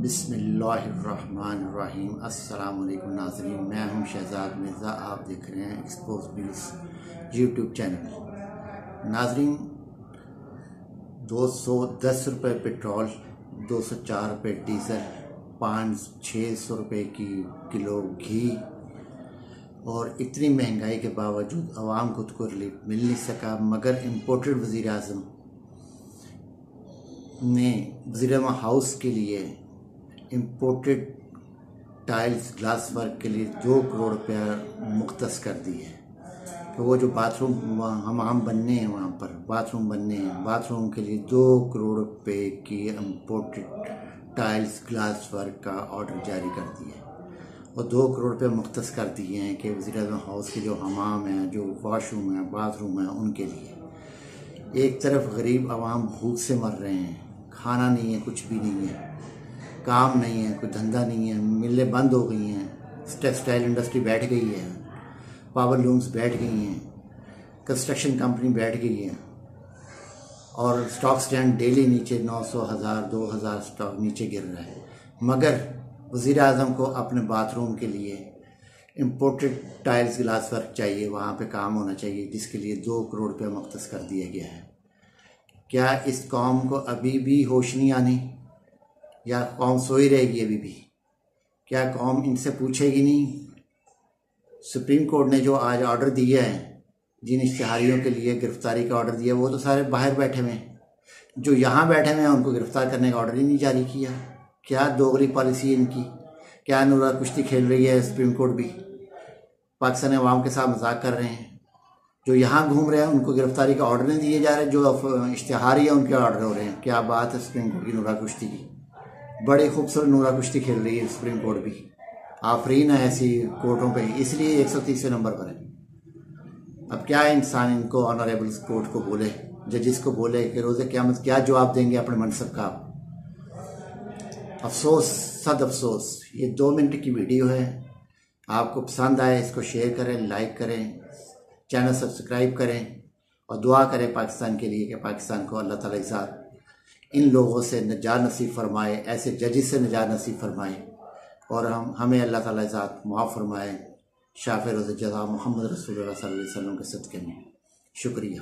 بسم اللہ الرحمن الرحیم۔ السلام علیکم ناظرین، میں ہوں شہزاد مرزا، آپ دیکھ رہے ہیں ایکسپوز ویلز یوٹیوب چینل۔ ناظرین، 210 روپے پٹرول، 204 روپے ڈیزل، 600 روپے کی کلو گھی، اور اتنی مہنگائی کے باوجود عوام کو ریلیف مل نہیں سکا، مگر امپورٹڈ وزیر اعظم نے وزیر اعظم ہاؤس کے لیے امپورٹڈ ٹائلز گلاس ورک کے لیے 2 کروڑ روپیہ مختص کر دی ہے کہ وہ جو باتھ روم حمام بننے ہیں، وہاں پر باتھ روم بننے ہیں، باتھ روم کے لیے 2 کروڑ روپے کی امپورٹڈ ٹائلز گلاس ورک کا آرڈر جاری کر دیا ہے، اور 2 کروڑ روپے مختص کر دیے ہیں کہ وزیر اعظم ہاؤس کے جو حمام ہیں، جو واش روم ہیں، باتھ روم ہیں، ان کے لیے۔ ایک طرف غریب عوام بھوک سے مر رہے ہیں، کھانا نہیں ہے، کچھ بھی نہیں ہے، کام نہیں ہے، کوئی دھندہ نہیں ہے، ملیں بند ہو گئی ہیں، ٹیکسٹائل انڈسٹری بیٹھ گئی ہے، پاور لومز بیٹھ گئی ہیں، کنسٹرکشن کمپنی بیٹھ گئی ہے، اور سٹاک سٹینڈ ڈیلی نیچے 900، 1000، 2000 سٹاک نیچے گر رہا ہے، مگر وزیر اعظم کو اپنے باتھ روم کے لیے امپورٹڈ ٹائلز گلاس ورک چاہیے، وہاں پہ کام ہونا چاہیے، جس کے لیے 2 کروڑ روپے مختص کر دیا گیا ہے۔ کیا اس قوم کو ابھی بھی ہوش نہیں آنی، یا قوم سوئی رہے گی ابھی بھی؟ کیا قوم ان سے پوچھے گی نہیں؟ سپریم کورٹ نے جو آج آرڈر دیا ہے، جن اشتہاریوں کے لیے گرفتاری کا آرڈر دیا، وہ تو سارے باہر بیٹھے ہوئے ہیں، جو یہاں بیٹھے ہوئے ہیں ان کو گرفتار کرنے کا آرڈر ہی نہیں جاری کیا۔ کیا دوغلی پالیسی ہے ان کی؟ کیا نورا کشتی کھیل رہی ہے سپریم کورٹ بھی؟ پاکستانی عوام کے ساتھ مذاق کر رہے ہیں۔ جو یہاں گھوم رہے ہیں ان کو گرفتاری کا آرڈر نہیں دیے جا رہے، جو اشتہاری ہیں ان کے آرڈر ہو رہے ہیں۔ کیا بات ہے سپریم کورٹ کی نورا کشتی کی! بڑی خوبصورت نورا کشتی کھیل رہی ہے سپریم کورٹ بھی، آفرین ہے ایسی کورٹوں پہ، اس لیے 130 نمبر پر ہے۔ اب کیا انسان ان کو آنریبل کورٹ کو بولے، ججز کو بولے کہ روز قیامت کیا جواب دیں گے اپنے منصب کا؟ افسوس، صد افسوس۔ یہ 2 منٹ کی ویڈیو ہے، آپ کو پسند آئے اس کو شیئر کریں، لائک کریں، چینل سبسکرائب کریں، اور دعا کریں پاکستان کے لیے کہ پاکستان کو اللہ تعالیٰ ذات ان لوگوں سے نجات نصیب فرمائے، ایسے ججز سے نجات نصیب فرمائے، اور ہمیں اللہ تعالیٰ ذات معاف فرمائے، شافع روز جزا محمد رسول اللہ صلی اللہ علیہ وسلم کے صدقے میں۔ شکریہ۔